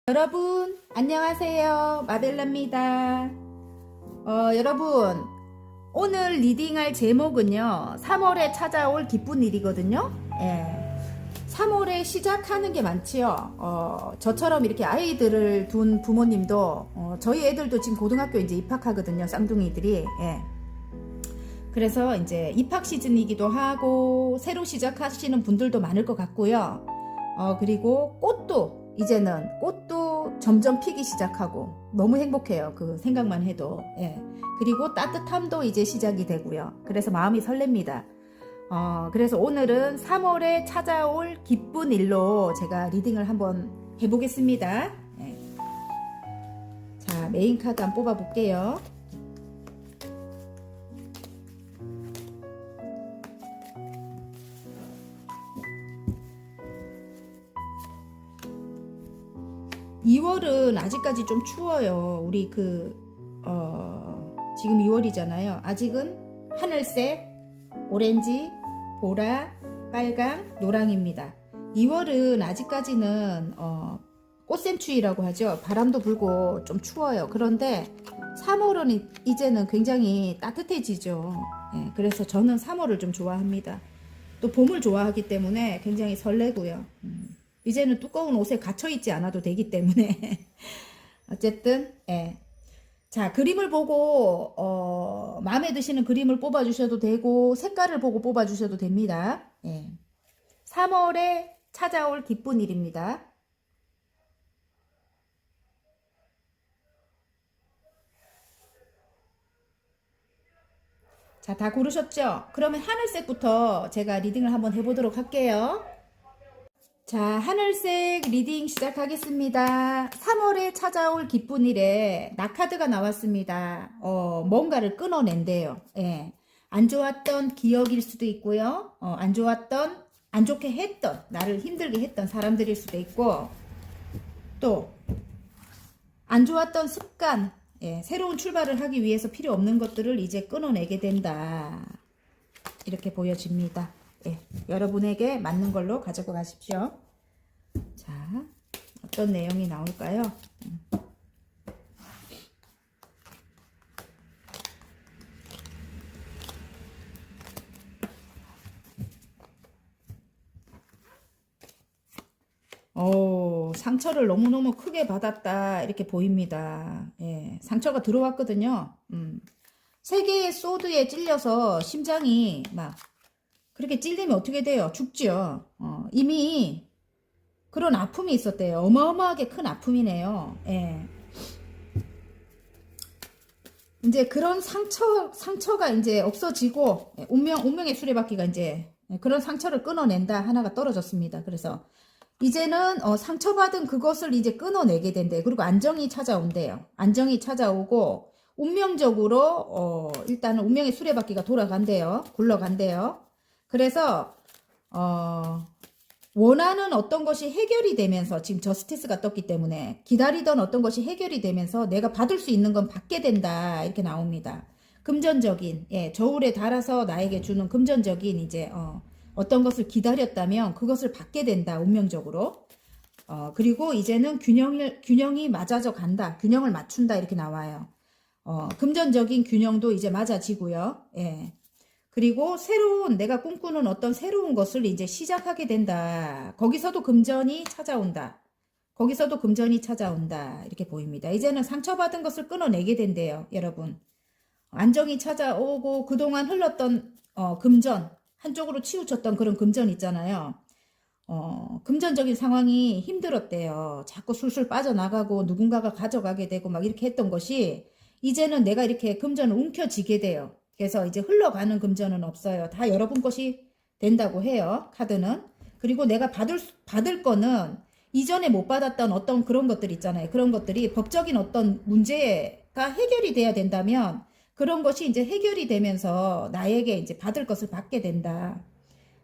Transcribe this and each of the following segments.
여러분 안녕하세요, 마벨라입니다. 여러분 오늘 리딩할 제목은요 3월에 찾아올 기쁜 일이거든요. 3월에 시작하는 게 많지요. 저처럼 이렇게 아이들을 둔 부모님도 저희 애들도 지금 고등학교 이제 입학하거든요, 쌍둥이들이. 그래서 이제 입학 시즌이기도 하고 새로 시작하시는 분들도 많을 것 같고요. 그리고 이제는 꽃도 점점 피기 시작하고 너무 행복해요, 그 생각만 해도. 그리고 따뜻함도 이제 시작이 되고요. 그래서 마음이 설렙니다. 그래서 오늘은 3월에 찾아올 기쁜 일로 제가 리딩을 한번 해보겠습니다. 자, 메인 카드 한번 뽑아 볼게요. (2월은) 아직까지 좀 추워요. 우리 지금 2월이잖아요. 아직은 하늘색, 오렌지, 보라, 빨강, 노랑입니다. 2월은 아직까지는 꽃샘추위라고 하죠. 바람도 불고 좀 추워요. 그런데 3월은 이제는 굉장히 따뜻해지죠. 그래서 저는 3월을 좀 좋아합니다. 또 봄을 좋아하기 때문에 굉장히 설레고요. 이제는 두꺼운 옷에 갇혀있지 않아도 되기 때문에 어쨌든 자, 그림을 보고 마음에 드시는 그림을 뽑아주셔도 되고 색깔을 보고 뽑아주셔도 됩니다. 3월에 찾아올 기쁜 일입니다. 자, 다 고르셨죠? 그러면 하늘색부터 제가 리딩을 한번 해보도록 할게요. 자, 하늘색 리딩 시작하겠습니다. 3월에 찾아올 기쁜 일에 낙카드가 나왔습니다. 뭔가를 끊어낸대요. 안 좋았던 기억일 수도 있고요. 안 좋게 했던, 나를 힘들게 했던 사람들일 수도 있고, 또 안 좋았던 습관, 새로운 출발을 하기 위해서 필요 없는 것들을 이제 끊어내게 된다. 이렇게 보여집니다. 여러분에게 맞는 걸로 가져가 가십시오. 자, 어떤 내용이 나올까요? 상처를 너무너무 크게 받았다, 이렇게 보입니다. 상처가 들어왔거든요. 3개의 소드에 찔려서 심장이 막 그렇게 찔리면 어떻게 돼요? 죽죠. 이미 그런 아픔이 있었대요. 어마어마하게 큰 아픔이네요. 이제 그런 상처가 이제 없어지고, 운명의 수레바퀴가 이제 그런 상처를 끊어낸다 하나가 떨어졌습니다. 그래서 이제는 상처받은 그것을 이제 끊어내게 된대요. 그리고 안정이 찾아온대요. 안정이 찾아오고 운명적으로 일단은 운명의 수레바퀴가 돌아간대요. 굴러간대요. 그래서 원하는 어떤 것이 해결이 되면서, 지금 저스티스가 떴기 때문에 기다리던 어떤 것이 해결이 되면서 내가 받을 수 있는 건 받게 된다, 이렇게 나옵니다. 금전적인, 저울에 달아서 나에게 주는 금전적인 이제 어떤 것을 기다렸다면 그것을 받게 된다, 운명적으로. 그리고 이제는 균형이 맞아져 간다, 균형을 맞춘다, 이렇게 나와요. 금전적인 균형도 이제 맞아지고요. 그리고 내가 꿈꾸는 어떤 새로운 것을 이제 시작하게 된다. 거기서도 금전이 찾아온다. 이렇게 보입니다. 이제는 상처받은 것을 끊어내게 된대요, 여러분. 안정이 찾아오고 그동안 흘렀던 금전, 한쪽으로 치우쳤던 그런 금전 있잖아요. 금전적인 상황이 힘들었대요. 자꾸 술술 빠져나가고 누군가가 가져가게 되고 막 이렇게 했던 것이 이제는 내가 이렇게 금전을 움켜쥐게 돼요. 그래서 이제 흘러가는 금전은 없어요. 다 여러분 것이 된다고 해요, 카드는. 그리고 내가 받을 거는 이전에 못 받았던 어떤 그런 것들 있잖아요. 그런 것들이 법적인 어떤 문제가 해결이 돼야 된다면 그런 것이 이제 해결이 되면서 나에게 이제 받을 것을 받게 된다,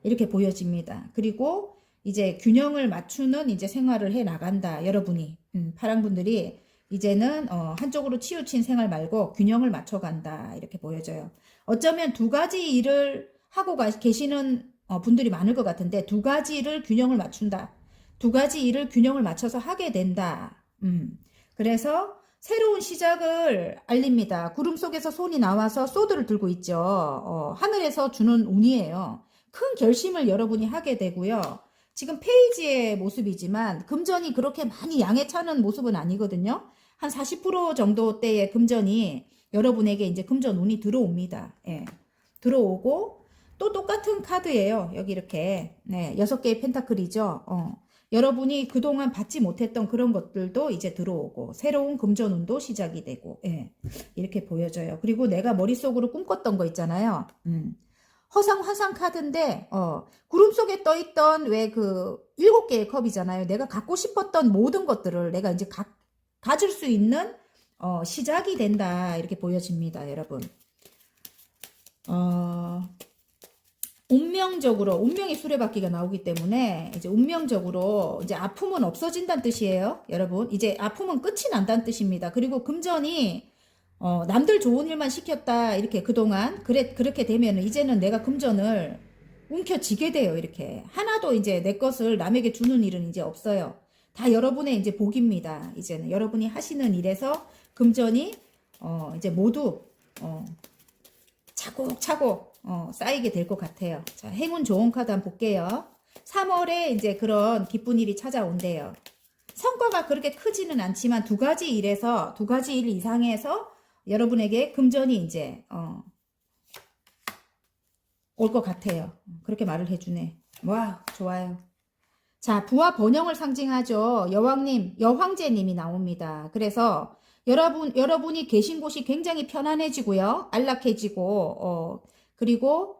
이렇게 보여집니다. 그리고 이제 균형을 맞추는 이제 생활을 해 나간다, 여러분이. 파랑분들이 이제는 한쪽으로 치우친 생활 말고 균형을 맞춰간다, 이렇게 보여져요. 어쩌면 2가지 일을 하고 계시는 분들이 많을 것 같은데, 2가지 일을 균형을 맞춘다, 2가지 일을 균형을 맞춰서 하게 된다, 그래서 새로운 시작을 알립니다. 구름 속에서 손이 나와서 소드를 들고 있죠. 하늘에서 주는 운이에요. 큰 결심을 여러분이 하게 되고요. 지금 페이지의 모습이지만 금전이 그렇게 많이 양에 차는 모습은 아니거든요. 한 40% 정도대의 금전이 여러분에게 이제 금전 운이 들어옵니다. 예. 들어오고 또 똑같은 카드예요. 여기 이렇게 네, 6개의 펜타클이죠. 여러분이 그동안 받지 못했던 그런 것들도 이제 들어오고 새로운 금전운도 시작이 되고 예, 이렇게 보여져요. 그리고 내가 머릿속으로 꿈꿨던 거 있잖아요. 허상 화상 카드인데 구름 속에 떠있던 왜 그 7개의 컵이잖아요. 내가 갖고 싶었던 모든 것들을 내가 이제 가질 수 있는 시작이 된다 이렇게 보여집니다. 여러분. 운명적으로 운명의 수레바퀴가 나오기 때문에 이제 운명적으로 이제 아픔은 없어진다는 뜻이에요. 여러분 이제 아픔은 끝이 난다는 뜻입니다. 그리고 금전이 남들 좋은 일만 시켰다 이렇게 그동안 그렇게 되면 이제는 내가 금전을 움켜쥐게 돼요. 이렇게 하나도 이제 내 것을 남에게 주는 일은 이제 없어요. 다 여러분의 이제 복입니다. 이제는 여러분이 하시는 일에서 금전이 이제 모두 차곡차곡 쌓이게 될 것 같아요. 자, 행운 좋은 카드 한번 볼게요. 3월에 이제 그런 기쁜 일이 찾아온대요. 성과가 그렇게 크지는 않지만 두 가지 일 이상에서 여러분에게 금전이 이제 올 것 같아요. 그렇게 말을 해주네. 와, 좋아요. 자, 부와 번영을 상징하죠. 여황제님이 나옵니다. 그래서 여러분이 계신 곳이 굉장히 편안해지고요. 안락해지고, 그리고,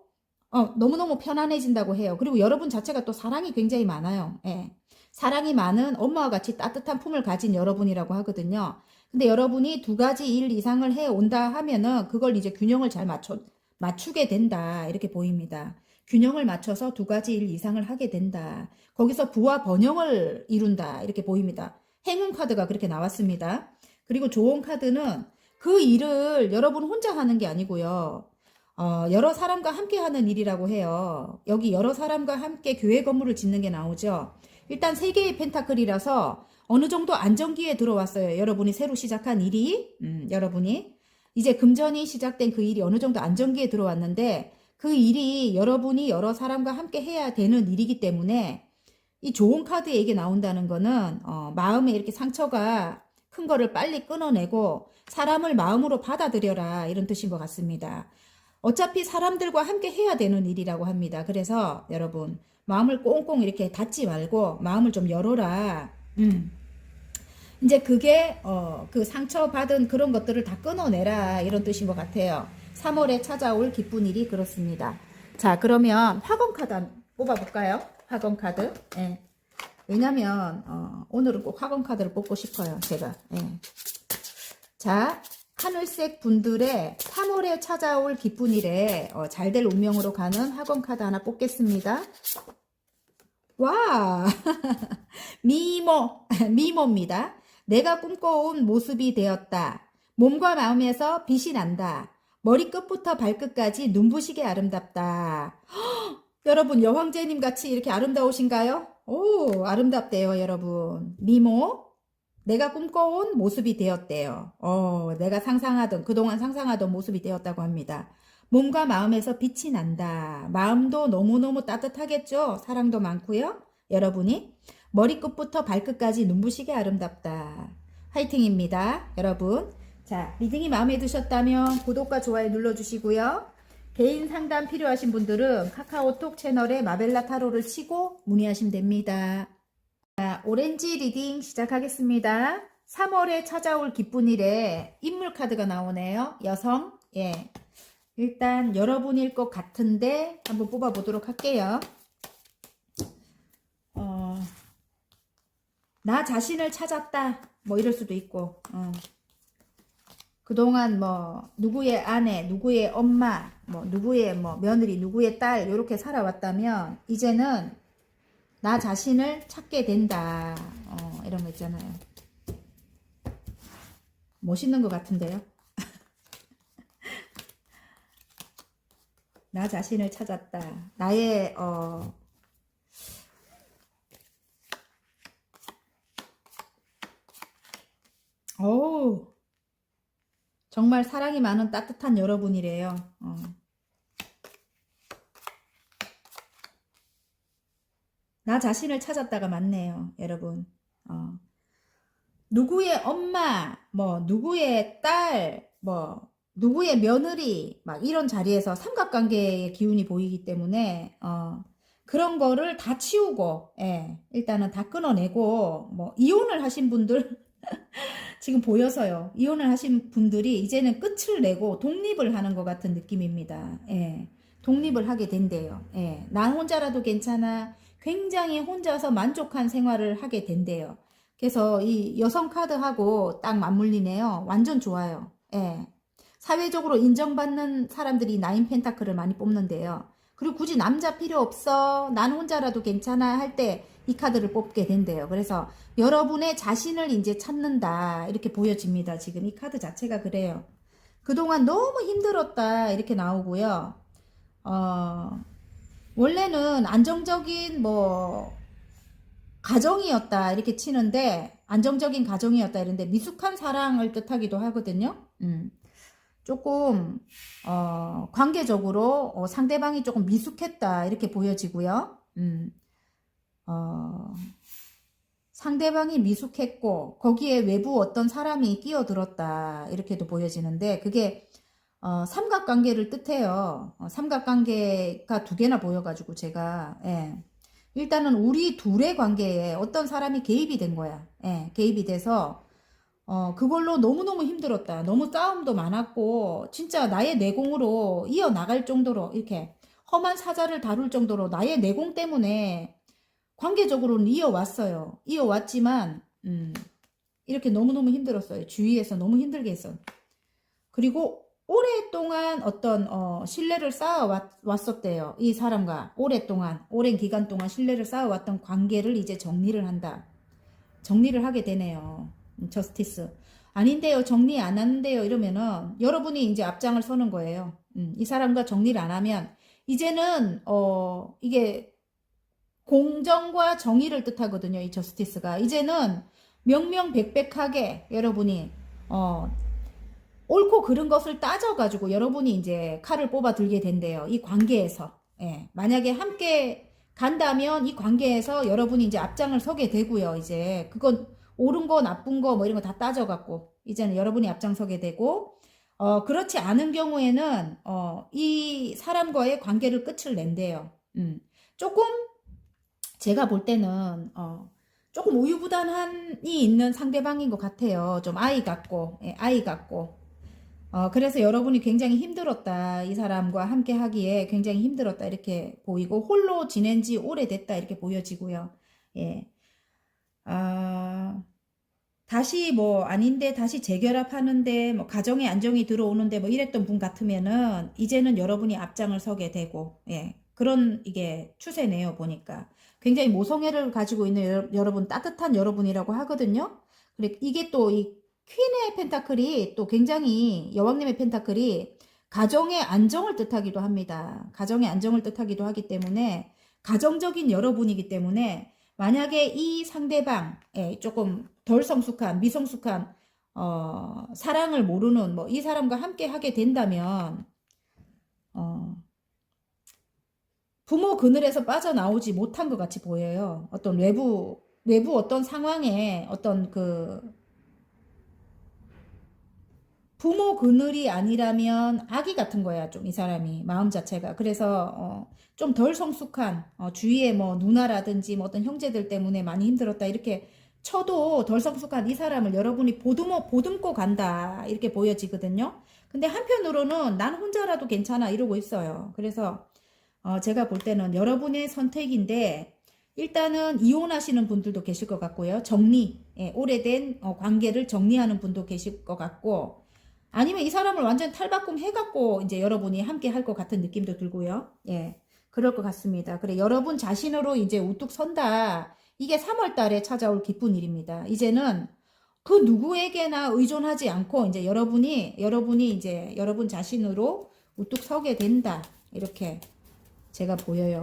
너무너무 편안해진다고 해요. 그리고 여러분 자체가 또 사랑이 굉장히 많아요. 예. 사랑이 많은 엄마와 같이 따뜻한 품을 가진 여러분이라고 하거든요. 근데 여러분이 두 가지 일 이상을 해 온다 하면은 그걸 이제 균형을 잘 맞추게 된다. 이렇게 보입니다. 균형을 맞춰서 두 가지 일 이상을 하게 된다. 거기서 부와 번영을 이룬다. 이렇게 보입니다. 행운 카드가 그렇게 나왔습니다. 그리고 좋은 카드는 그 일을 여러분 혼자 하는 게 아니고요. 여러 사람과 함께 하는 일이라고 해요. 여기 여러 사람과 함께 교회 건물을 짓는 게 나오죠. 일단 3개의 펜타클이라서 어느 정도 안정기에 들어왔어요. 여러분이 새로 시작한 일이, 여러분이. 이제 금전이 시작된 그 일이 어느 정도 안정기에 들어왔는데 그 일이 여러분이 여러 사람과 함께 해야 되는 일이기 때문에 이 좋은 카드에 이게 나온다는 거는 마음에 이렇게 상처가 큰 거를 빨리 끊어내고 사람을 마음으로 받아들여라 이런 뜻인 것 같습니다. 어차피 사람들과 함께 해야 되는 일이라고 합니다. 그래서 여러분 마음을 꽁꽁 이렇게 닫지 말고 마음을 좀 열어라. 이제 그게 그 상처받은 그런 것들을 다 끊어내라 이런 뜻인 것 같아요. 3월에 찾아올 기쁜 일이 그렇습니다. 자, 그러면 화건 카드 한번 뽑아볼까요? 화건 카드. 예. 왜냐면 오늘은 꼭 화건 카드를 뽑고 싶어요. 제가. 예. 자, 하늘색 분들의 3월에 찾아올 기쁜 일에 잘될 운명으로 가는 화건 카드 하나 뽑겠습니다. 와, 미모입니다. 내가 꿈꿔온 모습이 되었다. 몸과 마음에서 빛이 난다. 머리끝부터 발끝까지 눈부시게 아름답다. 허, 여러분 여황제님 같이 이렇게 아름다우신가요? 오, 아름답대요 여러분. 미모, 내가 꿈꿔온 모습이 되었대요. 내가 그동안 상상하던 모습이 되었다고 합니다. 몸과 마음에서 빛이 난다. 마음도 너무너무 따뜻하겠죠? 사랑도 많고요. 여러분이 머리끝부터 발끝까지 눈부시게 아름답다. 화이팅입니다. 여러분. 자, 리딩이 마음에 드셨다면 구독과 좋아요 눌러주시고요. 개인 상담 필요하신 분들은 카카오톡 채널에 마벨라 타로를 치고 문의하시면 됩니다. 자, 오렌지 리딩 시작하겠습니다. 3월에 찾아올 기쁜 일에 인물 카드가 나오네요. 여성. 예. 일단 여러분일 것 같은데 한번 뽑아보도록 할게요. 나 자신을 찾았다. 뭐 이럴 수도 있고. 그동안 뭐 누구의 아내, 누구의 엄마, 뭐 누구의 뭐 며느리, 누구의 딸 이렇게 살아왔다면 이제는 나 자신을 찾게 된다. 이런 거 있잖아요. 멋있는 것 같은데요. 나 자신을 찾았다. 나의 어우, 정말 사랑이 많은 따뜻한 여러분이래요. 나 자신을 찾았다가 맞네요, 여러분. 누구의 엄마, 뭐, 누구의 딸, 뭐, 누구의 며느리, 막 이런 자리에서 삼각관계의 기운이 보이기 때문에, 그런 거를 다 치우고, 예, 일단은 다 끊어내고, 뭐, 이혼을 하신 분들, 지금 보여서요. 이혼을 하신 분들이 이제는 끝을 내고 독립을 하는 것 같은 느낌입니다. 예. 독립을 하게 된대요. 예. 나 혼자라도 괜찮아. 굉장히 혼자서 만족한 생활을 하게 된대요. 그래서 이 여성 카드하고 딱 맞물리네요. 완전 좋아요. 예. 사회적으로 인정받는 사람들이 나인 펜타클을 많이 뽑는데요. 그리고 굳이 남자 필요 없어. 난 혼자라도 괜찮아 할 때 이 카드를 뽑게 된대요. 그래서 여러분의 자신을 이제 찾는다. 이렇게 보여집니다. 지금 이 카드 자체가 그래요. 그동안 너무 힘들었다. 이렇게 나오고요. 어, 원래는 안정적인 뭐 가정이었다. 이렇게 치는데 안정적인 가정이었다. 이런데 미숙한 사랑을 뜻하기도 하거든요. 조금 관계적으로 상대방이 조금 미숙했다. 이렇게 보여지고요. 상대방이 미숙했고 거기에 외부 어떤 사람이 끼어들었다 이렇게도 보여지는데 그게 삼각관계를 뜻해요. 삼각관계가 두 개나 보여가지고 제가 예. 일단은 우리 둘의 관계에 어떤 사람이 개입이 된 거야. 예, 개입이 돼서 그걸로 너무너무 힘들었다. 너무 싸움도 많았고 진짜 나의 내공으로 이어나갈 정도로 이렇게 험한 사자를 다룰 정도로 나의 내공 때문에 관계적으로는 이어왔어요. 이어왔지만 이렇게 너무너무 힘들었어요. 주위에서 너무 힘들게 했어. 그리고 오랫동안 어떤 신뢰를 쌓아왔었대요. 이 사람과 오랫동안 오랜 기간 동안 신뢰를 쌓아왔던 관계를 이제 정리를 한다. 정리를 하게 되네요. 저스티스. 아닌데요. 정리 안 하는데요. 이러면은 여러분이 이제 앞장을 서는 거예요. 이 사람과 정리를 안 하면 이제는 이게 공정과 정의를 뜻하거든요. 이 저스티스가. 이제는 명명백백하게 여러분이 옳고 그른 것을 따져가지고 여러분이 이제 칼을 뽑아 들게 된대요. 이 관계에서. 예. 만약에 함께 간다면 이 관계에서 여러분이 이제 앞장을 서게 되고요. 이제 그건 옳은 거 나쁜 거 뭐 이런 거 다 따져갖고 이제는 여러분이 앞장서게 되고 그렇지 않은 경우에는 이 사람과의 관계를 끝을 낸대요. 조금 제가 볼 때는 조금 우유부단함이 있는 상대방인 것 같아요. 좀 아이 같고, 예, 아이 같고. 그래서 여러분이 굉장히 힘들었다. 이 사람과 함께 하기에 굉장히 힘들었다. 이렇게 보이고, 홀로 지낸 지 오래됐다. 이렇게 보여지고요. 예. 다시 뭐 아닌데 다시 재결합하는데 뭐 가정에 안정이 들어오는데 뭐 이랬던 분 같으면은 이제는 여러분이 앞장을 서게 되고 예 그런 이게 추세네요 보니까 굉장히 모성애를 가지고 있는 여러분 따뜻한 여러분이라고 하거든요. 그래 이게 또 이 퀸의 펜타클이 또 굉장히 여왕님의 펜타클이 가정의 안정을 뜻하기도 합니다. 가정의 안정을 뜻하기도 하기 때문에 가정적인 여러분이기 때문에 만약에 이 상대방에 조금 덜 성숙한, 미성숙한, 사랑을 모르는, 뭐, 이 사람과 함께 하게 된다면, 부모 그늘에서 빠져나오지 못한 것 같이 보여요. 어떤 외부 어떤 상황에 어떤 부모 그늘이 아니라면 아기 같은 거야, 좀 이 사람이, 마음 자체가. 그래서, 좀 덜 성숙한, 주위에 뭐 누나라든지 뭐 어떤 형제들 때문에 많이 힘들었다. 이렇게 쳐도 덜 성숙한 이 사람을 여러분이 보듬고 간다. 이렇게 보여지거든요. 근데 한편으로는 난 혼자라도 괜찮아. 이러고 있어요. 그래서, 제가 볼 때는 여러분의 선택인데, 일단은 이혼하시는 분들도 계실 것 같고요. 예, 오래된 관계를 정리하는 분도 계실 것 같고, 아니면 이 사람을 완전 탈바꿈 해갖고 이제 여러분이 함께 할 것 같은 느낌도 들고요. 예. 그럴 것 같습니다. 그래, 여러분 자신으로 이제 우뚝 선다. 이게 3월 달에 찾아올 기쁜 일입니다. 이제는 그 누구에게나 의존하지 않고 이제 여러분이 이제 여러분 자신으로 우뚝 서게 된다. 이렇게 제가 보여요.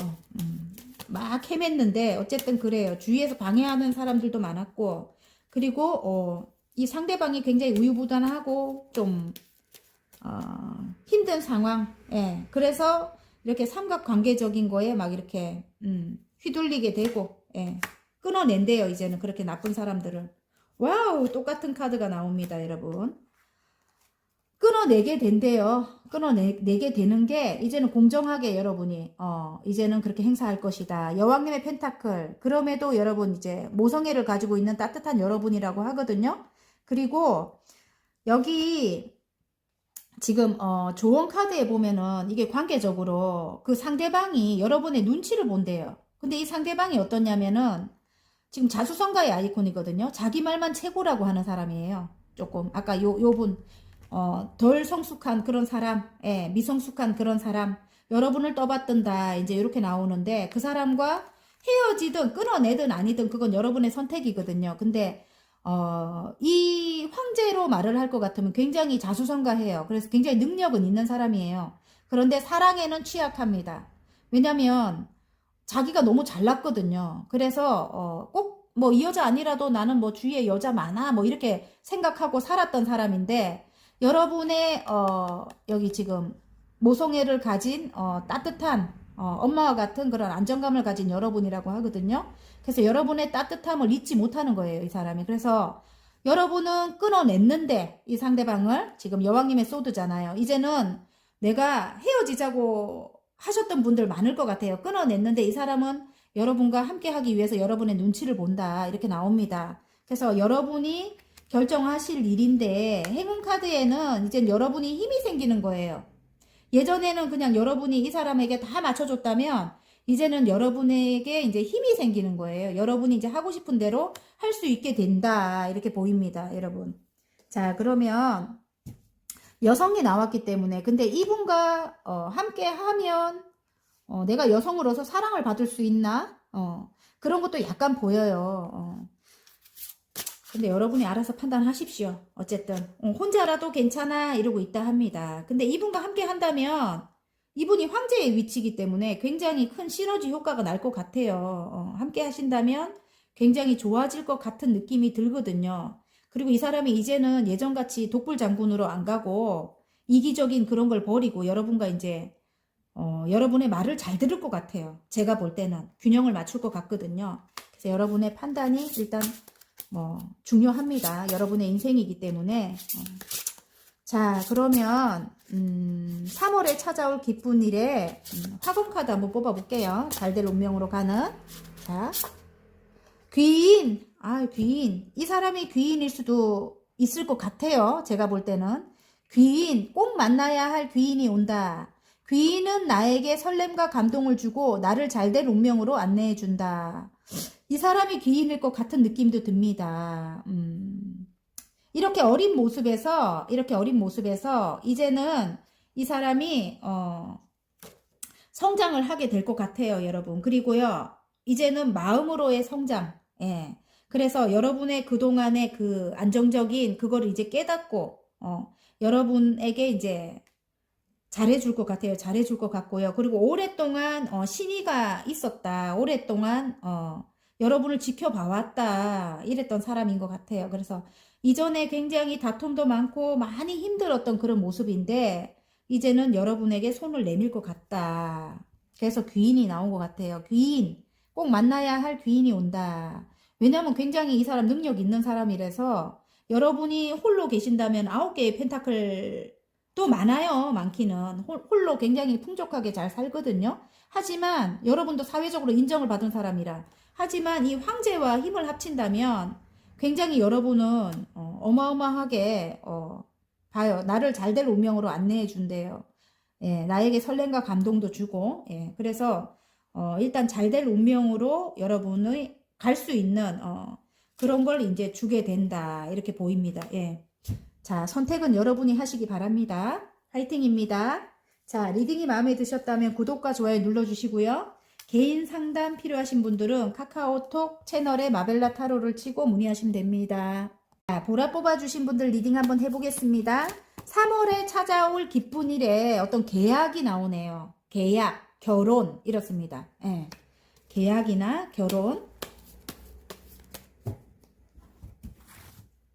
막 헤맸는데 어쨌든 그래요. 주위에서 방해하는 사람들도 많았고, 그리고 이 상대방이 굉장히 우유부단하고 좀 힘든 상황. 예. 그래서 이렇게 삼각관계적인 거에 막 이렇게 휘둘리게 되고, 예. 끊어낸대요. 이제는 그렇게 나쁜 사람들을. 와우, 똑같은 카드가 나옵니다, 여러분. 끊어내게 된대요. 끊어내게 되는 게 이제는 공정하게 여러분이 이제는 그렇게 행사할 것이다. 여왕님의 펜타클. 그럼에도 여러분 이제 모성애를 가지고 있는 따뜻한 여러분이라고 하거든요. 그리고 여기 지금 조언 카드에 보면은 이게 관계적으로 그 상대방이 여러분의 눈치를 본대요. 근데 이 상대방이 어떠냐면은 지금 자수성가의 아이콘이거든요. 자기 말만 최고라고 하는 사람이에요. 조금 아까 요분 덜 성숙한 그런 사람, 예, 미성숙한 그런 사람, 여러분을 떠받든다 이제 이렇게 나오는데 그 사람과 헤어지든 끊어내든 아니든 그건 여러분의 선택이거든요. 근데 이 황제로 말을 할 것 같으면 굉장히 자수성가해요. 그래서 굉장히 능력은 있는 사람이에요. 그런데 사랑에는 취약합니다. 왜냐면 자기가 너무 잘났거든요. 그래서 꼭 뭐 이 여자 아니라도 나는 뭐 주위에 여자 많아 뭐 이렇게 생각하고 살았던 사람인데 여러분의 여기 지금 모성애를 가진 따뜻한 엄마와 같은 그런 안정감을 가진 여러분이라고 하거든요. 그래서 여러분의 따뜻함을 잊지 못하는 거예요, 이 사람이. 그래서 여러분은 끊어냈는데 이 상대방을 지금 여왕님의 소드잖아요. 이제는 내가 헤어지자고 하셨던 분들 많을 것 같아요. 끊어냈는데 이 사람은 여러분과 함께 하기 위해서 여러분의 눈치를 본다. 이렇게 나옵니다. 그래서 여러분이 결정하실 일인데 행운 카드에는 이제 여러분이 힘이 생기는 거예요. 예전에는 그냥 여러분이 이 사람에게 다 맞춰줬다면 이제는 여러분에게 이제 힘이 생기는 거예요. 여러분이 이제 하고 싶은 대로 할 수 있게 된다. 이렇게 보입니다, 여러분. 자, 그러면 여성이 나왔기 때문에 근데 이분과 함께 하면 내가 여성으로서 사랑을 받을 수 있나? 그런 것도 약간 보여요. 근데 여러분이 알아서 판단하십시오. 어쨌든 혼자라도 괜찮아 이러고 있다 합니다. 근데 이분과 함께 한다면 이분이 황제의 위치이기 때문에 굉장히 큰 시너지 효과가 날 것 같아요. 함께 하신다면 굉장히 좋아질 것 같은 느낌이 들거든요. 그리고 이 사람이 이제는 예전같이 독불 장군으로 안 가고 이기적인 그런 걸 버리고 여러분과 이제 여러분의 말을 잘 들을 것 같아요. 제가 볼 때는 균형을 맞출 것 같거든요. 그래서 여러분의 판단이 일단 뭐 중요합니다. 여러분의 인생이기 때문에 자 그러면 3월에 찾아올 기쁜 일에 화금 카드 한번 뽑아볼게요. 잘될 운명으로 가는 자 귀인 귀인 이 사람이 귀인일 수도 있을 것 같아요. 제가 볼 때는 귀인 꼭 만나야 할 귀인이 온다. 귀인은 나에게 설렘과 감동을 주고 나를 잘될 운명으로 안내해 준다. 이 사람이 귀인일 것 같은 느낌도 듭니다. 이렇게 어린 모습에서 이제는 이 사람이 성장을 하게 될 것 같아요, 여러분. 그리고요, 이제는 마음으로의 성장. 예. 그래서 여러분의 그동안의 그 안정적인 그거를 이제 깨닫고 여러분에게 이제 잘해줄 것 같아요. 잘해줄 것 같고요. 그리고 오랫동안 신의가 있었다. 오랫동안 여러분을 지켜봐왔다. 이랬던 사람인 것 같아요. 그래서 이전에 굉장히 다툼도 많고 많이 힘들었던 그런 모습인데 이제는 여러분에게 손을 내밀 것 같다. 그래서 귀인이 나온 것 같아요. 귀인. 꼭 만나야 할 귀인이 온다. 왜냐하면 굉장히 이 사람 능력 있는 사람이라서 여러분이 홀로 계신다면 9개의 펜타클도 많아요. 많기는. 홀로 굉장히 풍족하게 잘 살거든요. 하지만 여러분도 사회적으로 인정을 받은 사람이라. 하지만 이 황제와 힘을 합친다면 굉장히 여러분은 어마어마하게 봐요. 나를 잘될 운명으로 안내해 준대요. 예, 나에게 설렘과 감동도 주고 예, 그래서 일단 잘될 운명으로 여러분의 갈 수 있는 그런 걸 이제 주게 된다. 이렇게 보입니다. 예. 자, 선택은 여러분이 하시기 바랍니다. 화이팅입니다. 자, 리딩이 마음에 드셨다면 구독과 좋아요 눌러주시고요. 개인 상담 필요하신 분들은 카카오톡 채널에 마벨라 타로를 치고 문의하시면 됩니다. 자, 보라 뽑아주신 분들 리딩 한번 해보겠습니다. 3월에 찾아올 기쁜 일에 어떤 계약이 나오네요. 계약, 결혼 이렇습니다. 예. 계약이나 결혼.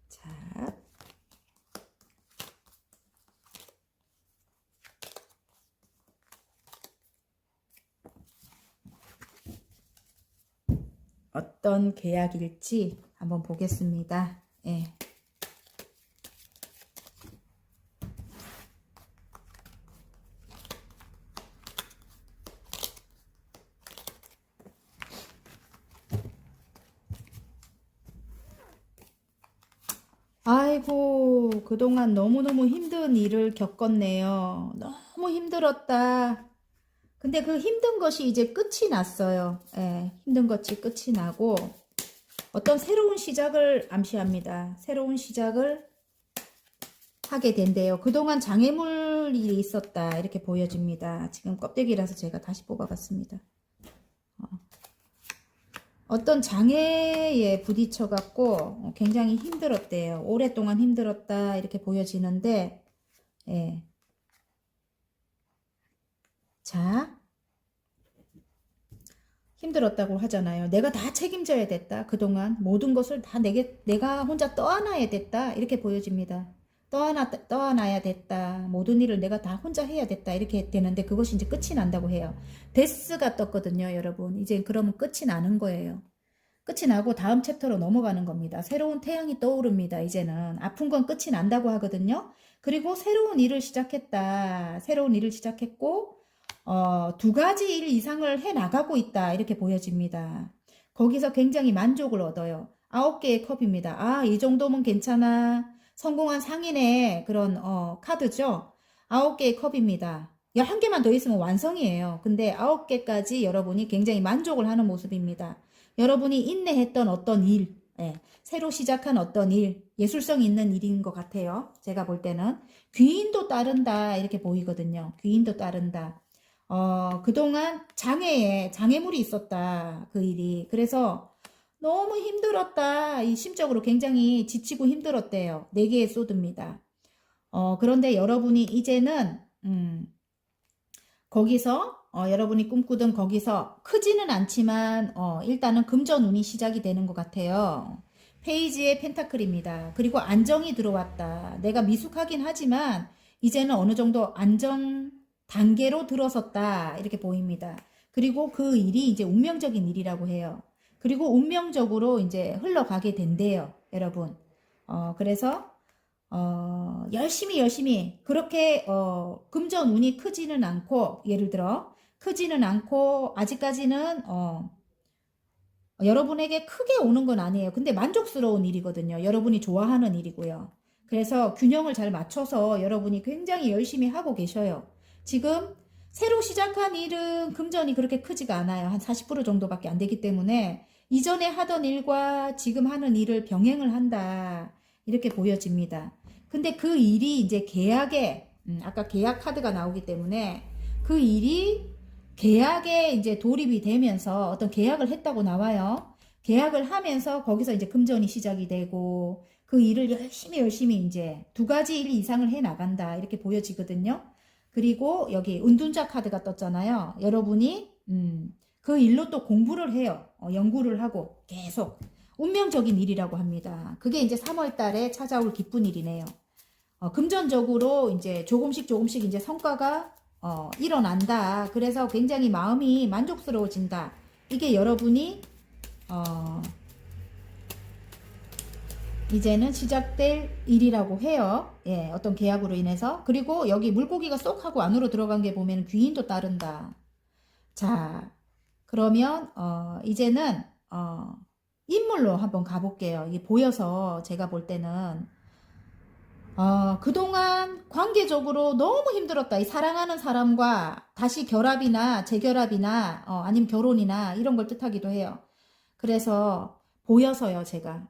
자, 어떤 계약일지 한번 보겠습니다. 예. 아이고, 그동안 너무너무 힘든 일을 겪었네요. 너무 힘들었다. 근데 그 힘든 것이 이제 끝이 났어요. 예, 힘든 것이 끝이 나고 어떤 새로운 시작을 암시합니다. 새로운 시작을 하게 된대요. 그동안 장애물 일이 있었다. 이렇게 보여집니다. 지금 껍데기라서 제가 다시 뽑아봤습니다. 어떤 장애에 부딪혀갖고 굉장히 힘들었대요. 오랫동안 힘들었다. 이렇게 보여지는데, 예. 자, 힘들었다고 하잖아요. 내가 다 책임져야 됐다. 그동안 모든 것을 다 내가 혼자 떠안아야 됐다. 이렇게 보여집니다. 떠안아야 됐다. 모든 일을 내가 다 혼자 해야 됐다. 이렇게 되는데 그것이 이제 끝이 난다고 해요. 데스가 떴거든요, 여러분. 이제 그러면 끝이 나는 거예요. 끝이 나고 다음 챕터로 넘어가는 겁니다. 새로운 태양이 떠오릅니다. 이제는 아픈 건 끝이 난다고 하거든요. 그리고 새로운 일을 시작했다. 새로운 일을 시작했고 두 가지 일 이상을 해 나가고 있다. 이렇게 보여집니다. 거기서 굉장히 만족을 얻어요. 9개의 컵입니다. 아, 이 정도면 괜찮아. 성공한 상인의 그런 카드죠. 9개의 컵입니다. 11개만 더 있으면 완성이에요. 근데 9개까지 여러분이 굉장히 만족을 하는 모습입니다. 여러분이 인내했던 어떤 일, 예, 새로 시작한 어떤 일, 예술성 있는 일인 것 같아요. 제가 볼 때는 귀인도 따른다 이렇게 보이거든요. 귀인도 따른다. 그동안 장애물이 있었다. 그 일이. 그래서 너무 힘들었다. 이 심적으로 굉장히 지치고 힘들었대요. 4개의 소드입니다. 그런데 여러분이 이제는, 거기서, 여러분이 꿈꾸던 거기서 크지는 않지만, 일단은 금전운이 시작이 되는 것 같아요. 페이지의 펜타클입니다. 그리고 안정이 들어왔다. 내가 미숙하긴 하지만, 이제는 어느 정도 안정 단계로 들어섰다. 이렇게 보입니다. 그리고 그 일이 이제 운명적인 일이라고 해요. 그리고 운명적으로 이제 흘러가게 된대요. 여러분. 그래서, 열심히, 그렇게, 금전 운이 크지는 않고, 예를 들어, 크지는 않고, 아직까지는, 여러분에게 크게 오는 건 아니에요. 근데 만족스러운 일이거든요. 여러분이 좋아하는 일이고요. 그래서 균형을 잘 맞춰서 여러분이 굉장히 열심히 하고 계셔요. 지금 새로 시작한 일은 금전이 그렇게 크지가 않아요. 한 40% 정도밖에 안 되기 때문에 이전에 하던 일과 지금 하는 일을 병행을 한다. 이렇게 보여집니다. 근데 그 일이 이제 아까 계약 카드가 나오기 때문에 그 일이 계약에 이제 돌입이 되면서 어떤 계약을 했다고 나와요. 계약을 하면서 거기서 이제 금전이 시작이 되고 그 일을 열심히 이제 2가지 일 이상을 해 나간다. 이렇게 보여지거든요. 그리고 여기 은둔자 카드가 떴잖아요. 여러분이 그 일로 또 공부를 해요. 연구를 하고 계속 운명적인 일이라고 합니다. 그게 이제 3월 달에 찾아올 기쁜 일이네요. 금전적으로 이제 조금씩 이제 성과가 일어난다. 그래서 굉장히 마음이 만족스러워진다. 이게 여러분이 이제는 시작될 일이라고 해요. 예, 어떤 계약으로 인해서. 그리고 여기 물고기가 쏙 하고 안으로 들어간 게 보면 귀인도 따른다. 자, 그러면 이제는 인물로 한번 가볼게요. 이게 보여서 제가 볼 때는 그동안 관계적으로 너무 힘들었다. 이 사랑하는 사람과 다시 결합이나 재결합이나 아니면 결혼이나 이런 걸 뜻하기도 해요. 그래서 보여서요, 제가.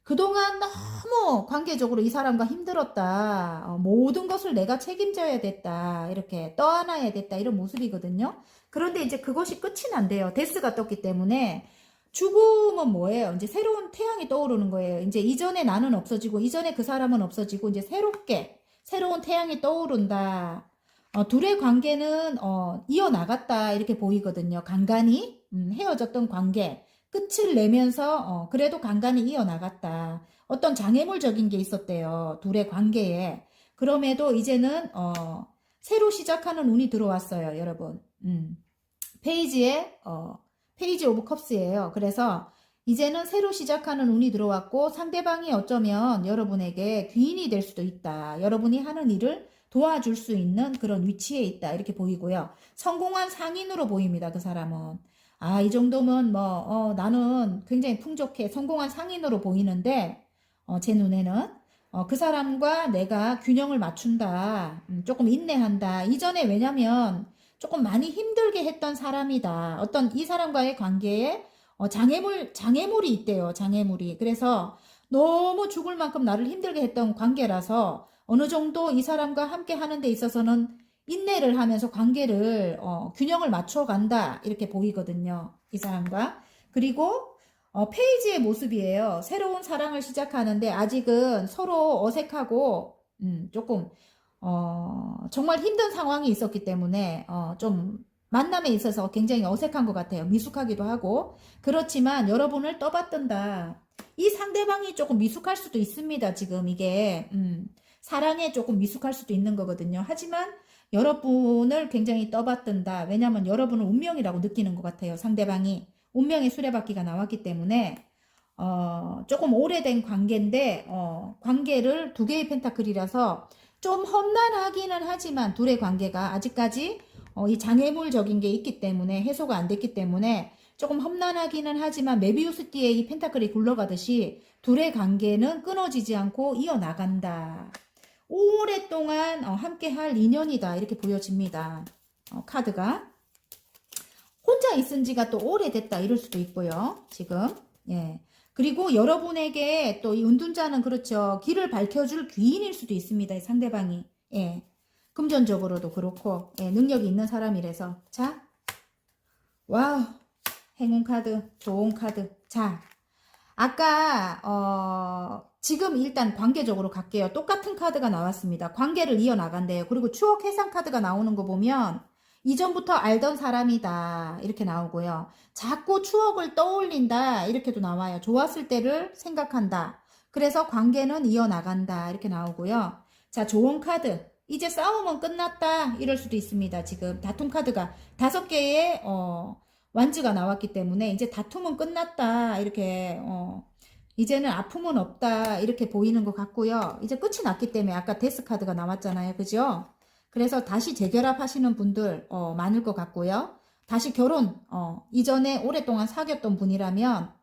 그동안 너무 관계적으로 이 사람과 힘들었다. 모든 것을 내가 책임져야 됐다. 이렇게 떠안아야 됐다. 이런 모습이거든요. 그런데 이제 그것이 끝이 난대요. 데스가 떴기 때문에 죽음은 뭐예요? 이제 새로운 태양이 떠오르는 거예요. 이제 이전에 나는 없어지고 이전에 그 사람은 없어지고 이제 새로운 태양이 떠오른다. 둘의 관계는 이어나갔다 이렇게 보이거든요. 간간히 헤어졌던 관계 끝을 내면서 그래도 간간히 이어나갔다. 어떤 장애물적인 게 있었대요. 둘의 관계에. 그럼에도 이제는 새로 시작하는 운이 들어왔어요, 여러분. 페이지에 페이지 오브 컵스예요. 그래서 이제는 새로 시작하는 운이 들어왔고 상대방이 어쩌면 여러분에게 귀인이 될 수도 있다. 여러분이 하는 일을 도와줄 수 있는 그런 위치에 있다. 이렇게 보이고요. 성공한 상인으로 보입니다. 그 사람은. 아, 이 정도면 나는 굉장히 풍족해. 성공한 상인으로 보이는데 제 눈에는 그 사람과 내가 균형을 맞춘다. 조금 인내한다. 이전에 왜냐면 조금 많이 힘들게 했던 사람이다. 어떤 이 사람과의 관계에 장애물이 있대요. 장애물이. 그래서 너무 죽을 만큼 나를 힘들게 했던 관계라서 어느 정도 이 사람과 함께 하는 데 있어서는 인내를 하면서 관계를 균형을 맞춰 간다. 이렇게 보이거든요. 이 사람과. 그리고 페이지의 모습이에요. 새로운 사랑을 시작하는데 아직은 서로 어색하고 조금 정말 힘든 상황이 있었기 때문에 좀 만남에 있어서 굉장히 어색한 것 같아요. 미숙하기도 하고. 그렇지만 여러분을 떠받든다. 이 상대방이 조금 미숙할 수도 있습니다. 지금 이게 사랑에 조금 미숙할 수도 있는 거거든요. 하지만 여러분을 굉장히 떠받든다. 왜냐하면 여러분은 운명이라고 느끼는 것 같아요. 상대방이. 운명의 수레바퀴가 나왔기 때문에 조금 오래된 관계인데 관계를 두 개의 펜타클이라서 좀 험난하기는 하지만 둘의 관계가 아직까지 이 장애물적인 게 있기 때문에 해소가 안 됐기 때문에 조금 험난하기는 하지만 메비우스 띠에 이 펜타클이 굴러가듯이 둘의 관계는 끊어지지 않고 이어나간다. 오랫동안 함께 할 인연이다. 이렇게 보여집니다. 카드가. 혼자 있은 지가 또 오래됐다. 이럴 수도 있고요. 지금. 예. 그리고 여러분에게 또 이 은둔자는 그렇죠. 길을 밝혀줄 귀인일 수도 있습니다. 이 상대방이. 예. 금전적으로도 그렇고, 예. 능력이 있는 사람이라서. 자. 와우. 행운 카드. 좋은 카드. 자. 아까, 지금 일단 관계적으로 갈게요. 똑같은 카드가 나왔습니다. 관계를 이어나간대요. 그리고 추억 해상 카드가 나오는 거 보면, 이전부터 알던 사람이다. 이렇게 나오고요. 자꾸 추억을 떠올린다. 이렇게도 나와요. 좋았을 때를 생각한다. 그래서 관계는 이어나간다. 이렇게 나오고요. 자, 좋은 카드. 이제 싸움은 끝났다. 이럴 수도 있습니다. 지금 다툼 카드가 5개의 완즈가 나왔기 때문에 이제 다툼은 끝났다. 이렇게 이제는 아픔은 없다. 이렇게 보이는 것 같고요. 이제 끝이 났기 때문에 아까 데스 카드가 나왔잖아요. 그죠? 그래서 다시 재결합하시는 분들 많을 것 같고요. 다시 결혼 이전에 오랫동안 사귀었던 분이라면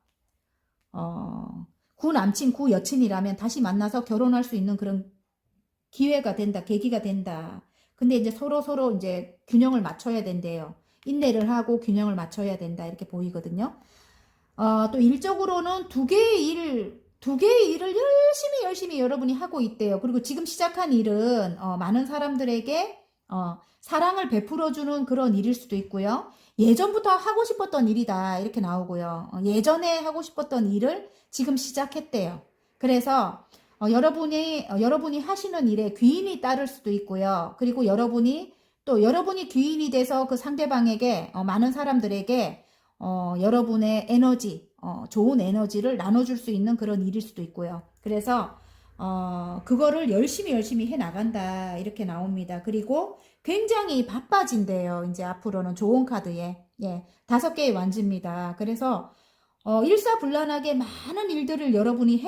구 남친 구 여친이라면 다시 만나서 결혼할 수 있는 그런 기회가 된다. 계기가 된다. 근데 이제 서로 이제 균형을 맞춰야 된대요. 인내를 하고 균형을 맞춰야 된다. 이렇게 보이거든요. 또 일적으로는 두 개의 일을 열심히 여러분이 하고 있대요. 그리고 지금 시작한 일은 많은 사람들에게 사랑을 베풀어주는 그런 일일 수도 있고요. 예전부터 하고 싶었던 일이다. 이렇게 나오고요. 예전에 하고 싶었던 일을 지금 시작했대요. 그래서 여러분이 하시는 일에 귀인이 따를 수도 있고요. 그리고 여러분이 귀인이 돼서 그 상대방에게 많은 사람들에게 여러분의 에너지, 좋은 에너지를 나눠줄 수 있는 그런 일일 수도 있고요. 그래서 그거를 열심히 해 나간다. 이렇게 나옵니다. 그리고 굉장히 바빠진대요. 이제 앞으로는 좋은 카드에. 예, 5개의 완즈입니다. 그래서 일사불란하게 많은 일들을 여러분이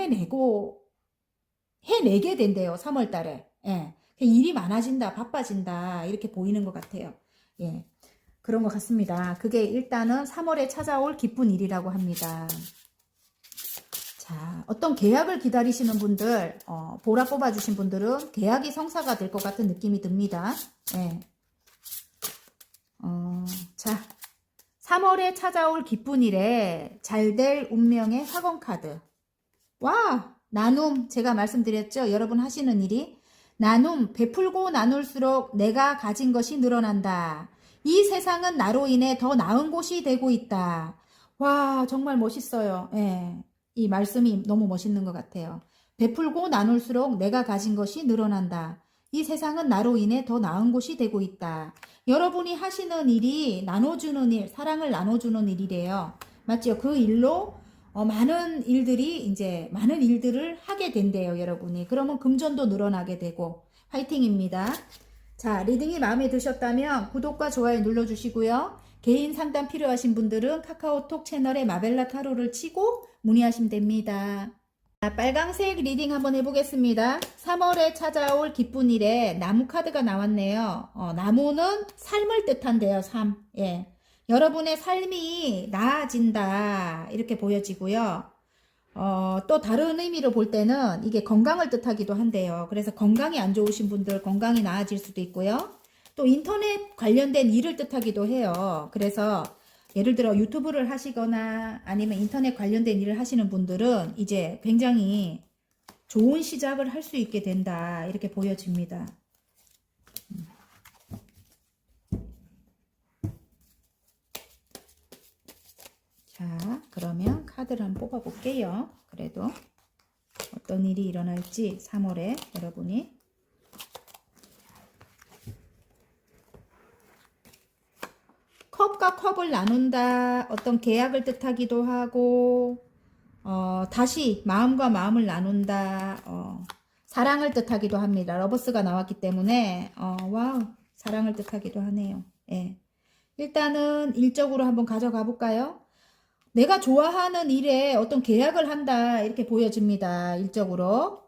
해내게 된대요. 3월 달에. 예. 일이 많아진다, 바빠진다. 이렇게 보이는 것 같아요. 예. 그런 것 같습니다. 그게 일단은 3월에 찾아올 기쁜 일이라고 합니다. 자, 어떤 계약을 기다리시는 분들, 보라 뽑아주신 분들은 계약이 성사가 될 것 같은 느낌이 듭니다. 예. 자, 3월에 찾아올 기쁜 일에 잘 될 운명의 화건 카드. 와! 나눔, 제가 말씀드렸죠? 여러분 하시는 일이. 나눔, 베풀고 나눌수록 내가 가진 것이 늘어난다. 이 세상은 나로 인해 더 나은 곳이 되고 있다. 와, 정말 멋있어요. 예. 이 말씀이 너무 멋있는 것 같아요. 베풀고 나눌수록 내가 가진 것이 늘어난다. 이 세상은 나로 인해 더 나은 곳이 되고 있다. 여러분이 하시는 일이 나눠주는 일, 사랑을 나눠주는 일이래요. 맞죠? 그 일로 많은 일들을 하게 된대요, 여러분이. 그러면 금전도 늘어나게 되고, 화이팅입니다. 자, 리딩이 마음에 드셨다면 구독과 좋아요 눌러주시고요. 개인 상담 필요하신 분들은 카카오톡 채널에 마벨라 타로를 치고 문의하시면 됩니다. 자, 빨강색 리딩 한번 해보겠습니다. 3월에 찾아올 기쁜 일에 나무 카드가 나왔네요. 나무는 삶을 뜻한대요. 삶. 예. 여러분의 삶이 나아진다 이렇게 보여지고요. 또 다른 의미로 볼 때는 이게 건강을 뜻하기도 한데요. 그래서 건강이 안 좋으신 분들 건강이 나아질 수도 있고요. 또 인터넷 관련된 일을 뜻하기도 해요. 그래서 예를 들어 유튜브를 하시거나 아니면 인터넷 관련된 일을 하시는 분들은 이제 굉장히 좋은 시작을 할 수 있게 된다 이렇게 보여집니다. 자, 그러면 카드를 한번 뽑아 볼게요. 그래도 어떤 일이 일어날지 3월에 여러분이 컵과 컵을 나눈다 어떤 계약을 뜻하기도 하고 다시 마음과 마음을 나눈다 사랑을 뜻하기도 합니다. 러버스가 나왔기 때문에 와우 사랑을 뜻하기도 하네요. 예. 일단은 일적으로 한번 가져가 볼까요? 내가 좋아하는 일에 어떤 계약을 한다 이렇게 보여집니다. 일적으로.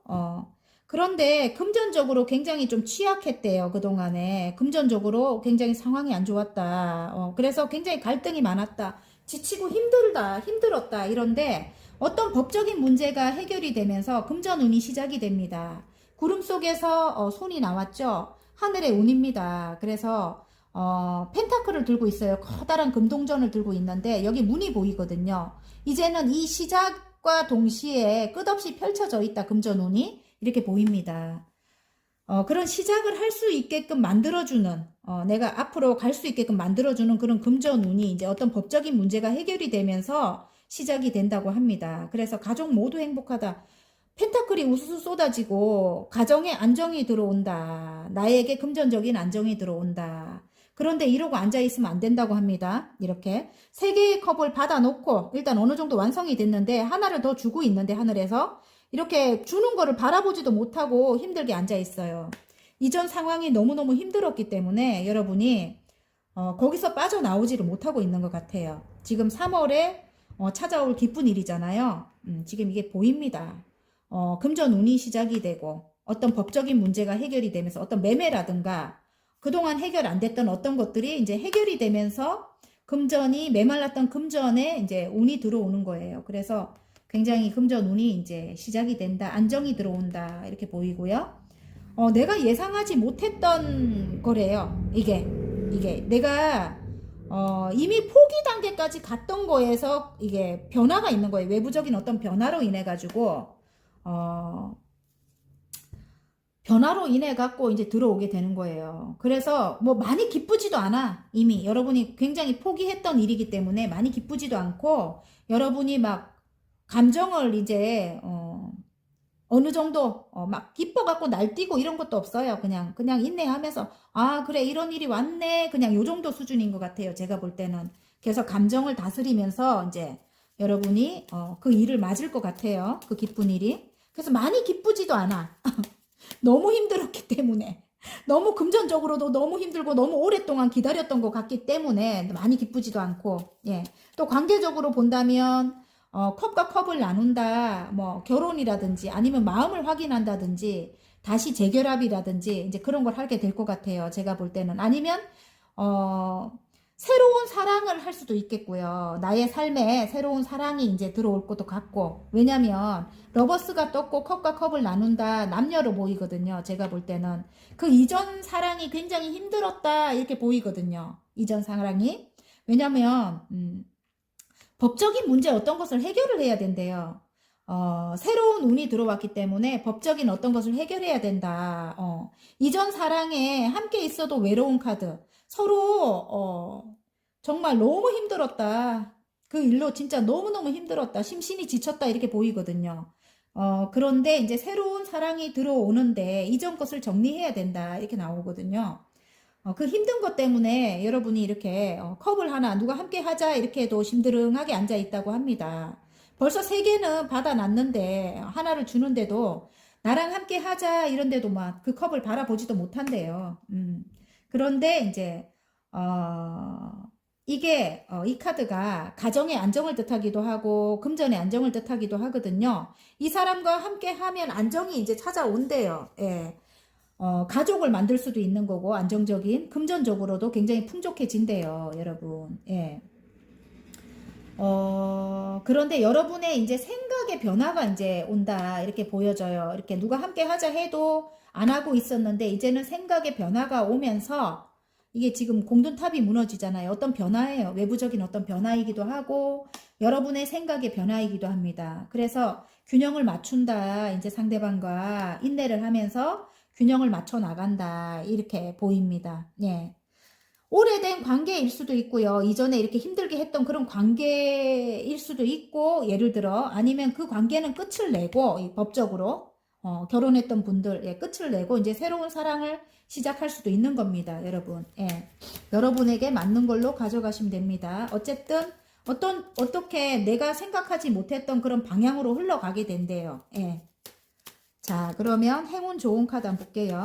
그런데 금전적으로 굉장히 좀 취약했대요. 그동안에. 금전적으로 굉장히 상황이 안 좋았다. 그래서 굉장히 갈등이 많았다. 지치고 힘들었다. 이런데 어떤 법적인 문제가 해결이 되면서 금전운이 시작이 됩니다. 구름 속에서 손이 나왔죠. 하늘의 운입니다. 그래서 펜타클을 들고 있어요. 커다란 금동전을 들고 있는데 여기 문이 보이거든요. 이제는 이 시작과 동시에 끝없이 펼쳐져 있다. 금전운이 이렇게 보입니다. 그런 시작을 할 수 있게끔 만들어주는 내가 앞으로 갈 수 있게끔 만들어주는 그런 금전운이 이제 어떤 법적인 문제가 해결이 되면서 시작이 된다고 합니다. 그래서 가족 모두 행복하다. 펜타클이 우수수 쏟아지고 가정에 안정이 들어온다. 나에게 금전적인 안정이 들어온다. 그런데 이러고 앉아있으면 안 된다고 합니다. 이렇게 3개의 컵을 받아놓고 일단 어느 정도 완성이 됐는데 하나를 더 주고 있는데 하늘에서 이렇게 주는 거를 바라보지도 못하고 힘들게 앉아있어요. 이전 상황이 너무너무 힘들었기 때문에 여러분이 거기서 빠져나오지를 못하고 있는 것 같아요. 지금 3월에 찾아올 기쁜 일이잖아요. 지금 이게 보입니다. 금전운이 시작이 되고 어떤 법적인 문제가 해결이 되면서 어떤 매매라든가 그동안 해결 안 됐던 어떤 것들이 이제 해결이 되면서 금전이 메말랐던 금전에 이제 운이 들어오는 거예요. 그래서 굉장히 금전운이 이제 시작이 된다. 안정이 들어온다. 이렇게 보이고요. 내가 예상하지 못했던 거래요. 이게 내가 이미 포기 단계까지 갔던 거에서 이게 변화가 있는 거예요. 외부적인 어떤 변화로 인해 가지고 변화로 인해 갖고 이제 들어오게 되는 거예요. 그래서 뭐 많이 기쁘지도 않아. 이미 여러분이 굉장히 포기했던 일이기 때문에 많이 기쁘지도 않고 여러분이 막 감정을 이제 어느 정도 막 기뻐 갖고 날뛰고 이런 것도 없어요. 그냥 인내하면서 아 그래 이런 일이 왔네. 그냥 요 정도 수준인 것 같아요. 제가 볼 때는. 그래서 감정을 다스리면서 이제 여러분이 그 일을 맞을 것 같아요. 그 기쁜 일이. 그래서 많이 기쁘지도 않아. 너무 힘들었기 때문에 너무 금전적으로도 너무 힘들고 너무 오랫동안 기다렸던 것 같기 때문에 많이 기쁘지도 않고 예. 또 관계적으로 본다면 컵과 컵을 나눈다 뭐 결혼이라든지 아니면 마음을 확인한다든지 다시 재결합이라든지 이제 그런 걸 하게 될 것 같아요. 제가 볼 때는 아니면 새로운 사랑을 할 수도 있겠고요. 나의 삶에 새로운 사랑이 이제 들어올 것도 같고 왜냐면 러버스가 떴고 컵과 컵을 나눈다 남녀로 보이거든요. 제가 볼 때는 그 이전 사랑이 굉장히 힘들었다 이렇게 보이거든요. 이전 사랑이 왜냐면 법적인 문제 어떤 것을 해결을 해야 된대요. 새로운 운이 들어왔기 때문에 법적인 어떤 것을 해결해야 된다. 이전 사랑에 함께 있어도 외로운 카드. 서로 정말 너무 힘들었다. 그 일로 진짜 너무너무 힘들었다. 심신이 지쳤다 이렇게 보이거든요. 그런데 이제 새로운 사랑이 들어오는데 이전 것을 정리해야 된다 이렇게 나오거든요. 그 힘든 것 때문에 여러분이 이렇게 컵을 하나 누가 함께 하자 이렇게 해도 심드렁하게 앉아 있다고 합니다. 벌써 3개는 받아놨는데 하나를 주는데도 나랑 함께 하자 이런데도 막 그 컵을 바라보지도 못한대요. 그런데 이제 이게 이 카드가 가정의 안정을 뜻하기도 하고 금전의 안정을 뜻하기도 하거든요. 이 사람과 함께 하면 안정이 이제 찾아온대요. 예. 가족을 만들 수도 있는 거고 안정적인 금전적으로도 굉장히 풍족해진대요, 여러분. 예. 그런데 여러분의 이제 생각의 변화가 이제 온다 이렇게 보여져요. 이렇게 누가 함께 하자 해도 안 하고 있었는데 이제는 생각의 변화가 오면서 이게 지금 공든탑이 무너지잖아요. 어떤 변화예요. 외부적인 어떤 변화이기도 하고 여러분의 생각의 변화이기도 합니다. 그래서 균형을 맞춘다. 이제 상대방과 인내를 하면서 균형을 맞춰 나간다. 이렇게 보입니다. 예. 오래된 관계일 수도 있고요. 이전에 이렇게 힘들게 했던 그런 관계일 수도 있고, 예를 들어, 아니면 그 관계는 끝을 내고, 법적으로, 결혼했던 분들, 예, 끝을 내고, 이제 새로운 사랑을 시작할 수도 있는 겁니다, 여러분. 예. 여러분에게 맞는 걸로 가져가시면 됩니다. 어쨌든, 어떻게 내가 생각하지 못했던 그런 방향으로 흘러가게 된대요. 예. 자, 그러면 행운 좋은 카드 한번 볼게요.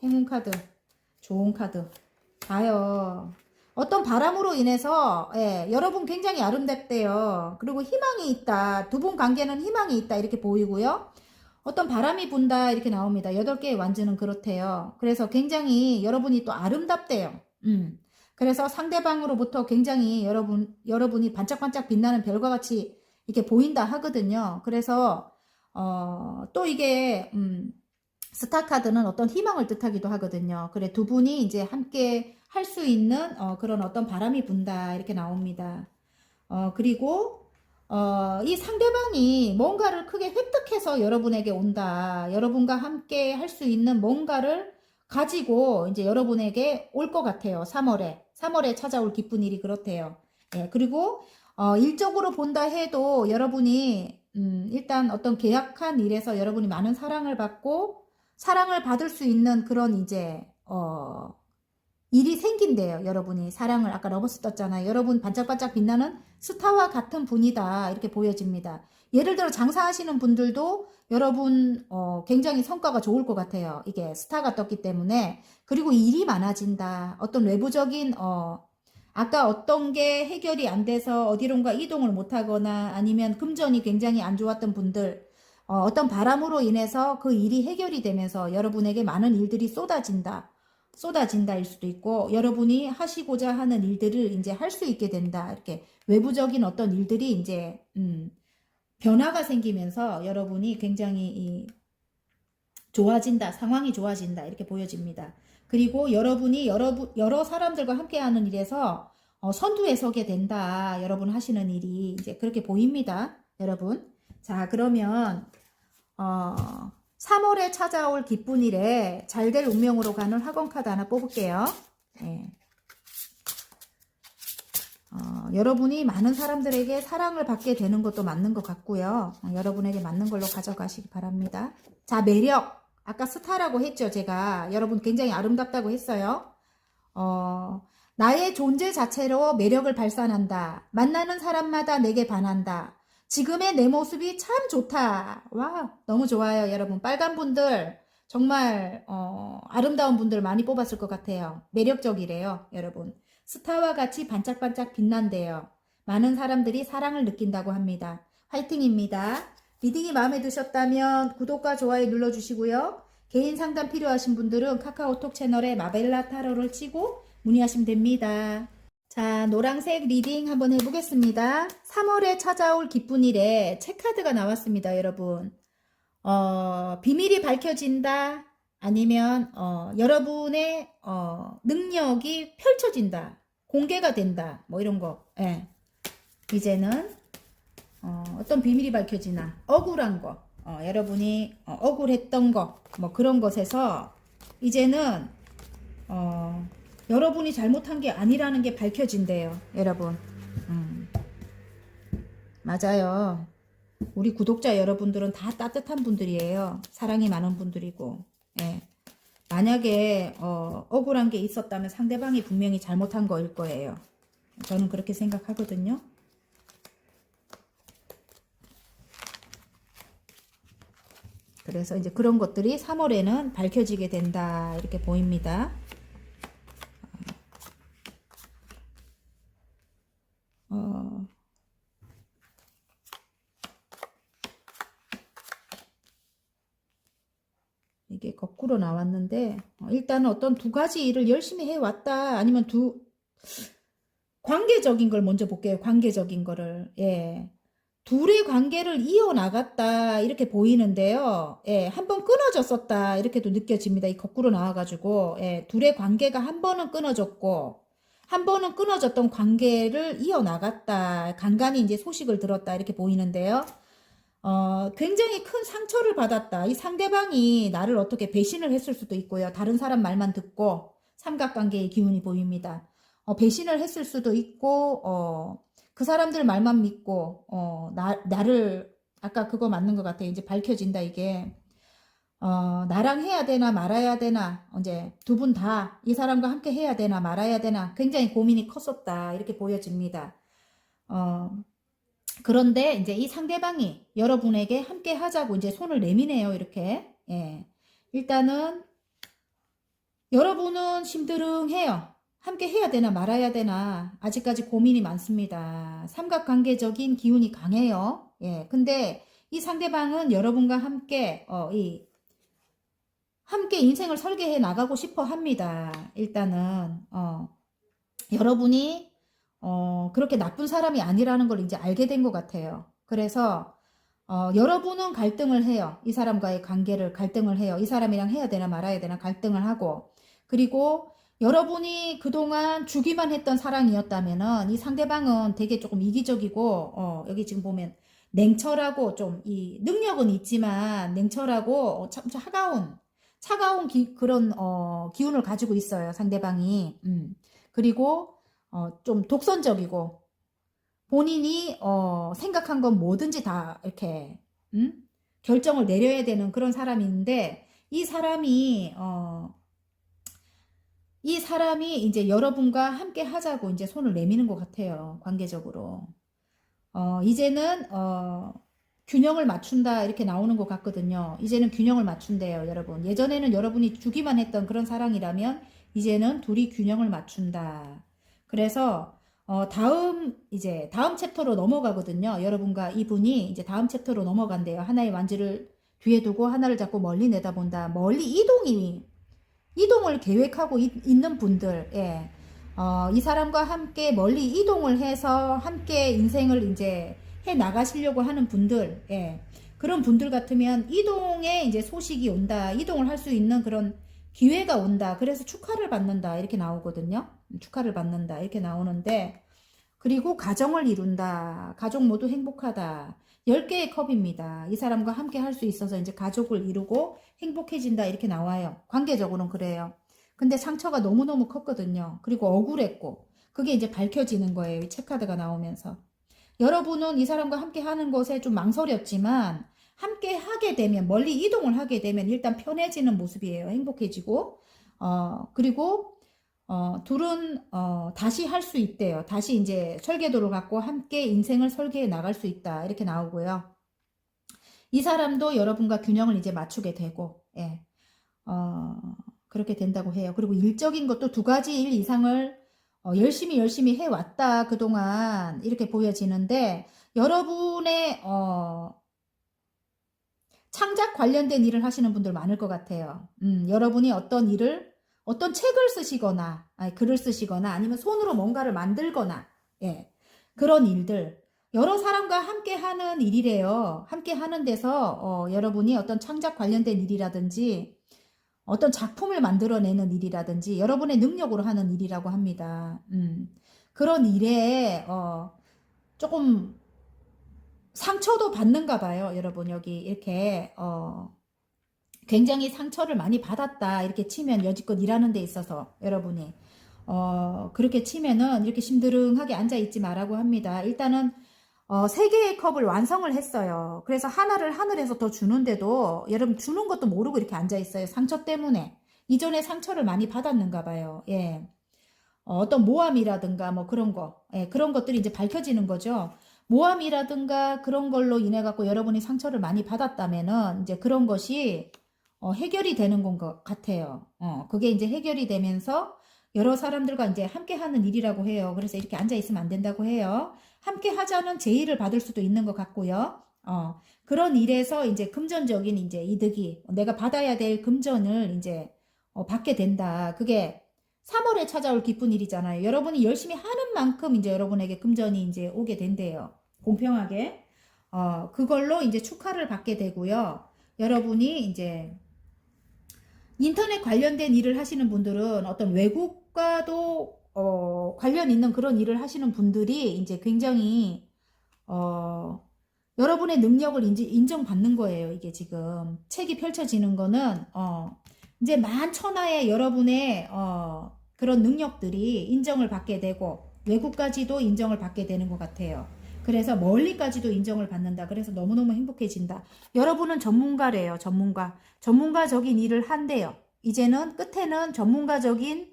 행운 카드. 좋은 카드. 봐요. 어떤 바람으로 인해서 예, 여러분 굉장히 아름답대요. 그리고 희망이 있다. 두 분 관계는 희망이 있다. 이렇게 보이고요. 어떤 바람이 분다. 이렇게 나옵니다. 8개의 완즈는 그렇대요. 그래서 굉장히 여러분이 또 아름답대요. 그래서 상대방으로부터 굉장히 여러분이 반짝반짝 빛나는 별과 같이 이렇게 보인다 하거든요. 그래서 또 이게 스타카드는 어떤 희망을 뜻하기도 하거든요. 그래 두 분이 이제 함께 할 수 있는 그런 어떤 바람이 분다 이렇게 나옵니다. 그리고 이 상대방이 뭔가를 크게 획득해서 여러분에게 온다. 여러분과 함께 할 수 있는 뭔가를 가지고 이제 여러분에게 올 것 같아요. 3월에 찾아올 기쁜 일이 그렇대요. 예, 그리고 일적으로 본다 해도 여러분이 일단 어떤 계약한 일에서 여러분이 많은 사랑을 받고 사랑을 받을 수 있는 그런 이제 일이 생긴대요. 여러분이 사랑을 아까 러버스 떴잖아요. 여러분 반짝반짝 빛나는 스타와 같은 분이다 이렇게 보여집니다. 예를 들어 장사하시는 분들도 여러분 굉장히 성과가 좋을 것 같아요. 이게 스타가 떴기 때문에. 그리고 일이 많아진다. 어떤 외부적인 아까 어떤 게 해결이 안 돼서 어디론가 이동을 못하거나 아니면 금전이 굉장히 안 좋았던 분들 어떤 바람으로 인해서 그 일이 해결이 되면서 여러분에게 많은 일들이 쏟아진다일 수도 있고 여러분이 하시고자 하는 일들을 이제 할 수 있게 된다. 이렇게 외부적인 어떤 일들이 이제 변화가 생기면서 여러분이 굉장히 좋아진다. 상황이 좋아진다. 이렇게 보여집니다. 그리고 여러분이 여러 사람들과 함께하는 일에서 선두에 서게 된다. 여러분 하시는 일이 이제 그렇게 보입니다. 여러분. 자, 그러면 3월에 찾아올 기쁜 일에 잘 될 운명으로 가는 학원 카드 하나 뽑을게요. 네. 여러분이 많은 사람들에게 사랑을 받게 되는 것도 맞는 것 같고요. 여러분에게 맞는 걸로 가져가시기 바랍니다. 자, 매력. 아까 스타라고 했죠, 제가. 여러분 굉장히 아름답다고 했어요. 나의 존재 자체로 매력을 발산한다. 만나는 사람마다 내게 반한다. 지금의 내 모습이 참 좋다. 와, 너무 좋아요, 여러분. 빨간 분들, 정말, 아름다운 분들 많이 뽑았을 것 같아요. 매력적이래요, 여러분. 스타와 같이 반짝반짝 빛난대요. 많은 사람들이 사랑을 느낀다고 합니다. 화이팅입니다. 리딩이 마음에 드셨다면 구독과 좋아요 눌러주시고요. 개인 상담 필요하신 분들은 카카오톡 채널에 마벨라 타로를 치고 문의하시면 됩니다. 자, 노란색 리딩 한번 해보겠습니다. 3월에 찾아올 기쁜 일에 책카드가 나왔습니다, 여러분. 비밀이 밝혀진다. 아니면 여러분의 능력이 펼쳐진다. 공개가 된다. 뭐 이런 거. 예. 이제는 어떤 비밀이 밝혀지나. 억울한 거. 여러분이 억울했던 거. 뭐 그런 것에서 이제는 여러분이 잘못한 게 아니라는 게 밝혀진대요. 여러분. 맞아요. 우리 구독자 여러분들은 다 따뜻한 분들이에요. 사랑이 많은 분들이고. 예. 만약에 억울한 게 있었다면 상대방이 분명히 잘못한 거일 거예요. 저는 그렇게 생각하거든요. 그래서 이제 그런 것들이 3월에는 밝혀지게 된다. 이렇게 보입니다. 이게 거꾸로 나왔는데, 일단은 어떤 두 가지 일을 열심히 해왔다. 아니면 관계적인 걸 먼저 볼게요. 관계적인 거를. 예. 둘의 관계를 이어나갔다. 이렇게 보이는데요. 예. 한 번 끊어졌었다. 이렇게도 느껴집니다. 이 거꾸로 나와가지고. 예. 둘의 관계가 한 번은 끊어졌고, 한 번은 끊어졌던 관계를 이어나갔다. 간간히 이제 소식을 들었다. 이렇게 보이는데요. 굉장히 큰 상처를 받았다. 이 상대방이 나를 어떻게 배신을 했을 수도 있고요. 다른 사람 말만 듣고 삼각관계의 기운이 보입니다. 배신을 했을 수도 있고, 그 사람들 말만 믿고, 나를, 아까 그거 맞는 것 같아요. 이제 밝혀진다, 이게. 나랑 해야 되나 말아야 되나, 이제 두 분 다 이 사람과 함께 해야 되나 말아야 되나 굉장히 고민이 컸었다. 이렇게 보여집니다. 그런데 이제 이 상대방이 여러분에게 함께 하자고 이제 손을 내미네요. 이렇게. 예. 일단은 여러분은 심드릉해요. 함께 해야 되나 말아야 되나 아직까지 고민이 많습니다. 삼각관계적인 기운이 강해요. 예. 근데 이 상대방은 여러분과 함께 함께 인생을 설계해 나가고 싶어 합니다. 일단은 여러분이 그렇게 나쁜 사람이 아니라는 걸 이제 알게 된 것 같아요. 그래서 여러분은 갈등을 해요. 이 사람과의 관계를 갈등을 해요. 이 사람이랑 해야 되나 말아야 되나 갈등을 하고, 그리고 여러분이 그동안 주기만 했던 사랑이었다면은 이 상대방은 되게 조금 이기적이고, 여기 지금 보면 냉철하고 좀 이 능력은 있지만 냉철하고 참 차가운 그런 기운을 가지고 있어요. 상대방이. 그리고 좀 독선적이고 본인이 생각한 건 뭐든지 다 이렇게 결정을 내려야 되는 그런 사람인데, 이 사람이 이제 여러분과 함께 하자고 이제 손을 내미는 것 같아요. 관계적으로. 이제는 균형을 맞춘다 이렇게 나오는 것 같거든요. 이제는 균형을 맞춘대요, 여러분. 예전에는 여러분이 주기만 했던 그런 사랑이라면 이제는 둘이 균형을 맞춘다. 그래서 다음 챕터로 넘어가거든요. 여러분과 이분이 이제 다음 챕터로 넘어간대요. 하나의 완지를 뒤에 두고 하나를 자꾸 멀리 내다본다. 멀리 이동을 계획하고 있는 분들, 예. 이 사람과 함께 멀리 이동을 해서 함께 인생을 이제 해 나가시려고 하는 분들, 예. 그런 분들 같으면 이동에 이제 소식이 온다. 이동을 할 수 있는 그런 기회가 온다. 그래서 축하를 받는다. 이렇게 나오거든요. 축하를 받는다. 이렇게 나오는데, 그리고 가정을 이룬다. 가족 모두 행복하다. 10개의 컵입니다. 이 사람과 함께 할 수 있어서 이제 가족을 이루고 행복해진다. 이렇게 나와요. 관계적으로는 그래요. 근데 상처가 너무너무 컸거든요. 그리고 억울했고, 그게 이제 밝혀지는 거예요. 이 책카드가 나오면서. 여러분은 이 사람과 함께 하는 것에 좀 망설였지만, 함께 하게 되면, 멀리 이동을 하게 되면 일단 편해지는 모습이에요. 행복해지고. 그리고, 둘은, 다시 할 수 있대요. 다시 이제 설계도를 갖고 함께 인생을 설계해 나갈 수 있다. 이렇게 나오고요. 이 사람도 여러분과 균형을 이제 맞추게 되고, 예. 그렇게 된다고 해요. 그리고 일적인 것도 두 가지 일 이상을 열심히 해왔다. 그동안 이렇게 보여지는데, 여러분의, 창작 관련된 일을 하시는 분들 많을 것 같아요. 여러분이 어떤 책을 쓰시거나, 글을 쓰시거나, 아니면 손으로 뭔가를 만들거나, 예, 그런 일들. 여러 사람과 함께 하는 일이래요. 함께 하는 데서, 여러분이 어떤 창작 관련된 일이라든지, 어떤 작품을 만들어내는 일이라든지, 여러분의 능력으로 하는 일이라고 합니다. 그런 일에, 조금, 상처도 받는가 봐요, 여러분. 여기 이렇게 굉장히 상처를 많이 받았다 이렇게 치면, 여지껏 일하는 데 있어서 여러분이 그렇게 치면은 이렇게 심드릉하게 앉아있지 마라고 합니다. 일단은 3개의 컵을 완성을 했어요. 그래서 하나를 하늘에서 더 주는데도 여러분 주는 것도 모르고 이렇게 앉아있어요. 상처 때문에. 이전에 상처를 많이 받았는가 봐요. 예. 어떤 모함이라든가 뭐 그런 거, 예, 그런 것들이 이제 밝혀지는 거죠. 모함이라든가 그런 걸로 인해 갖고 여러분이 상처를 많이 받았다면은 이제 그런 것이 해결이 되는 것 같아요. 그게 이제 해결이 되면서 여러 사람들과 이제 함께 하는 일이라고 해요. 그래서 이렇게 앉아 있으면 안 된다고 해요. 함께 하자는 제의를 받을 수도 있는 것 같고요. 그런 일에서 이제 금전적인 이제 이득이 내가 받아야 될 금전을 이제 받게 된다. 그게 3월에 찾아올 기쁜 일이잖아요. 여러분이 열심히 하는 만큼 이제 여러분에게 금전이 이제 오게 된대요. 공평하게. 그걸로 이제 축하를 받게 되고요. 여러분이 이제 인터넷 관련된 일을 하시는 분들은 어떤 외국과도 관련 있는 그런 일을 하시는 분들이 이제 굉장히 여러분의 능력을 인정받는 거예요. 이게 지금 책이 펼쳐지는 거는 이제 만천하에 여러분의 그런 능력들이 인정을 받게 되고 외국까지도 인정을 받게 되는 것 같아요. 그래서 멀리까지도 인정을 받는다. 그래서 너무너무 행복해진다. 여러분은 전문가래요. 전문가적인 일을 한대요. 이제는 끝에는 전문가적인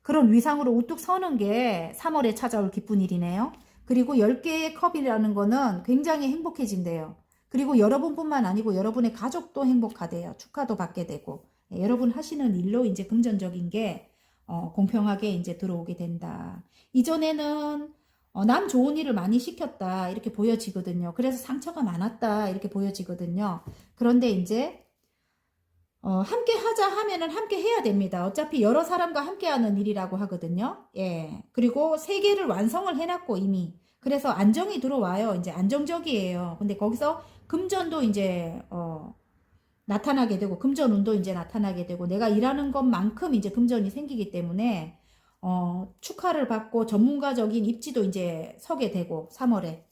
그런 위상으로 우뚝 서는 게 3월에 찾아올 기쁜 일이네요. 그리고 10개의 컵이라는 거는 굉장히 행복해진대요. 그리고 여러분뿐만 아니고 여러분의 가족도 행복하대요. 축하도 받게 되고. 여러분 하시는 일로 이제 금전적인 게 공평하게 이제 들어오게 된다. 이전에는 남 좋은 일을 많이 시켰다 이렇게 보여지거든요. 그래서 상처가 많았다 이렇게 보여지거든요. 그런데 이제 함께 하자 하면은 함께 해야 됩니다. 어차피 여러 사람과 함께 하는 일이라고 하거든요. 예. 그리고 세계를 완성을 해놨고 이미. 그래서 안정이 들어와요. 이제 안정적이에요. 근데 거기서 금전도 이제 나타나게 되고 금전운도 이제 나타나게 되고 내가 일하는 것만큼 이제 금전이 생기기 때문에 축하를 받고 전문가적인 입지도 이제 서게 되고 3월에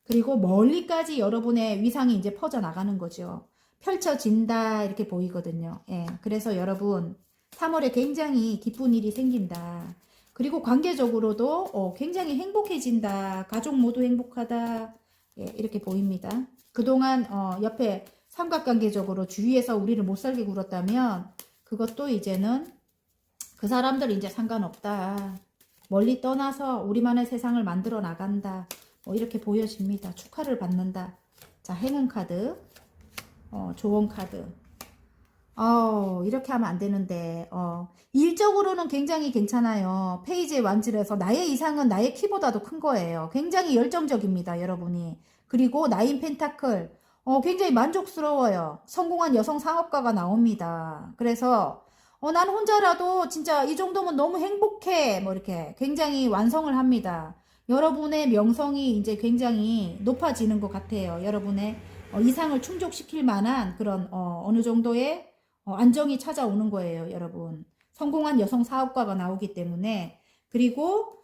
그리고 멀리까지 여러분의 위상이 이제 퍼져나가는 거죠. 펼쳐진다 이렇게 보이거든요. 예, 그래서 여러분 3월에 굉장히 기쁜 일이 생긴다. 그리고 관계적으로도 굉장히 행복해진다. 가족 모두 행복하다. 예, 이렇게 보입니다. 그동안 옆에 삼각관계적으로 주위에서 우리를 못 살게 굴었다면 그것도 이제는 그 사람들 이제 상관없다. 멀리 떠나서 우리만의 세상을 만들어 나간다. 이렇게 보여집니다. 축하를 받는다. 자, 행운 카드. 조언 카드. 이렇게 하면 안 되는데, 일적으로는 굉장히 괜찮아요. 페이지의 완질에서 나의 이상은 나의 키보다도 큰 거예요. 굉장히 열정적입니다, 여러분이. 그리고 나인 펜타클. 굉장히 만족스러워요. 성공한 여성 상업가가 나옵니다. 그래서, 난 혼자라도 진짜 이 정도면 너무 행복해. 이렇게 굉장히 완성을 합니다. 여러분의 명성이 이제 굉장히 높아지는 것 같아요. 여러분의 이상을 충족시킬 만한 그런 어느 정도의 안정이 찾아오는 거예요, 여러분. 성공한 여성 사업가가 나오기 때문에. 그리고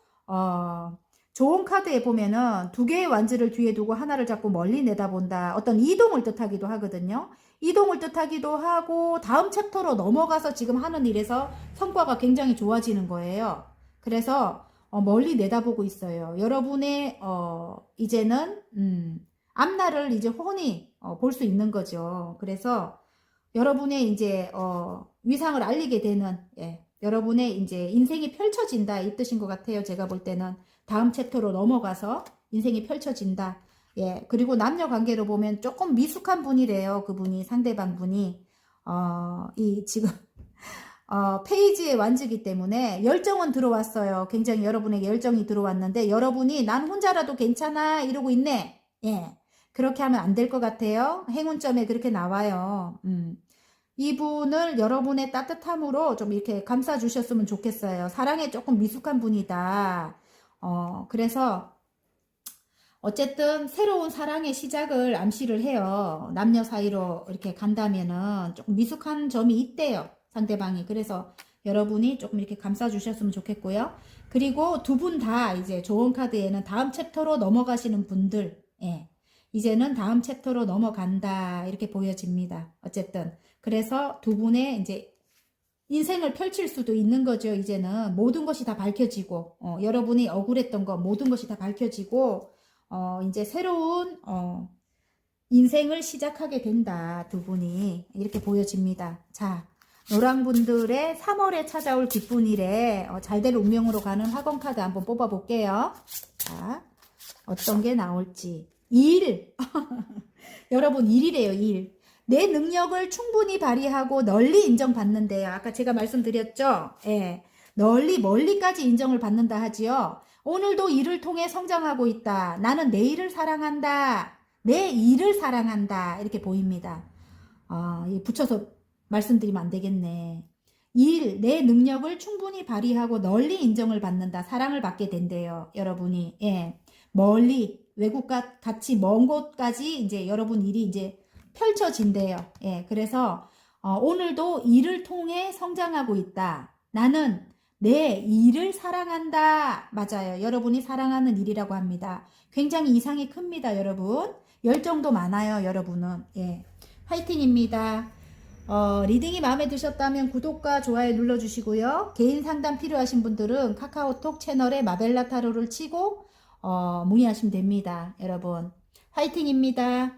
좋은 카드에 보면은 2개의 완즈를 뒤에 두고 하나를 잡고 멀리 내다본다. 어떤 이동을 뜻하기도 하거든요. 이동을 뜻하기도 하고 다음 챕터로 넘어가서 지금 하는 일에서 성과가 굉장히 좋아지는 거예요. 그래서 멀리 내다보고 있어요. 여러분의 이제는 앞날을 이제 훤히 볼 수 있는 거죠. 그래서 여러분의 이제 위상을 알리게 되는 여러분의 이제 인생이 펼쳐진다 이 뜻인 것 같아요. 제가 볼 때는 다음 챕터로 넘어가서 인생이 펼쳐진다. 예, 그리고 남녀 관계로 보면 조금 미숙한 분이래요. 그분이 상대방 분이 이 지금 페이지에 완즈기 때문에 열정은 들어왔어요. 굉장히 여러분에게 열정이 들어왔는데 여러분이 난 혼자라도 괜찮아 이러고 있네. 예, 그렇게 하면 안 될 것 같아요. 행운점에 그렇게 나와요. 이분을 여러분의 따뜻함으로 좀 이렇게 감싸주셨으면 좋겠어요. 사랑에 조금 미숙한 분이다. 그래서 어쨌든 새로운 사랑의 시작을 암시를 해요. 남녀 사이로 이렇게 간다면은 조금 미숙한 점이 있대요. 상대방이. 그래서 여러분이 조금 이렇게 감싸주셨으면 좋겠고요. 그리고 두 분 다 이제 좋은 카드에는 다음 챕터로 넘어가시는 분들, 예. 이제는 다음 챕터로 넘어간다. 이렇게 보여집니다. 어쨌든. 그래서 두 분의 이제 인생을 펼칠 수도 있는 거죠. 이제는 모든 것이 다 밝혀지고, 여러분이 억울했던 거 모든 것이 다 밝혀지고, 이제 새로운, 인생을 시작하게 된다. 두 분이. 이렇게 보여집니다. 자, 노랑분들의 3월에 찾아올 기쁜 일에 잘될 운명으로 가는 학원 카드 한번 뽑아볼게요. 자, 어떤 게 나올지. 일! 여러분, 일이래요, 일. 내 능력을 충분히 발휘하고 널리 인정받는데요. 아까 제가 말씀드렸죠? 예. 널리, 멀리까지 인정을 받는다 하지요. 오늘도 일을 통해 성장하고 있다. 나는 내 일을 사랑한다. 내 일을 사랑한다. 이렇게 보입니다. 붙여서 말씀드리면 안 되겠네. 일, 내 능력을 충분히 발휘하고 널리 인정을 받는다. 사랑을 받게 된대요. 여러분이. 예. 멀리, 외국과 같이 먼 곳까지 이제 여러분 일이 이제 펼쳐진대요. 예. 그래서, 오늘도 일을 통해 성장하고 있다. 나는 내 일을 사랑한다. 맞아요. 여러분이 사랑하는 일이라고 합니다. 굉장히 이상이 큽니다, 여러분. 열정도 많아요, 여러분은. 예. 화이팅입니다. 리딩이 마음에 드셨다면 구독과 좋아요 눌러주시고요. 개인 상담 필요하신 분들은 카카오톡 채널에 마벨라 타로를 치고 문의하시면 됩니다. 여러분 화이팅입니다.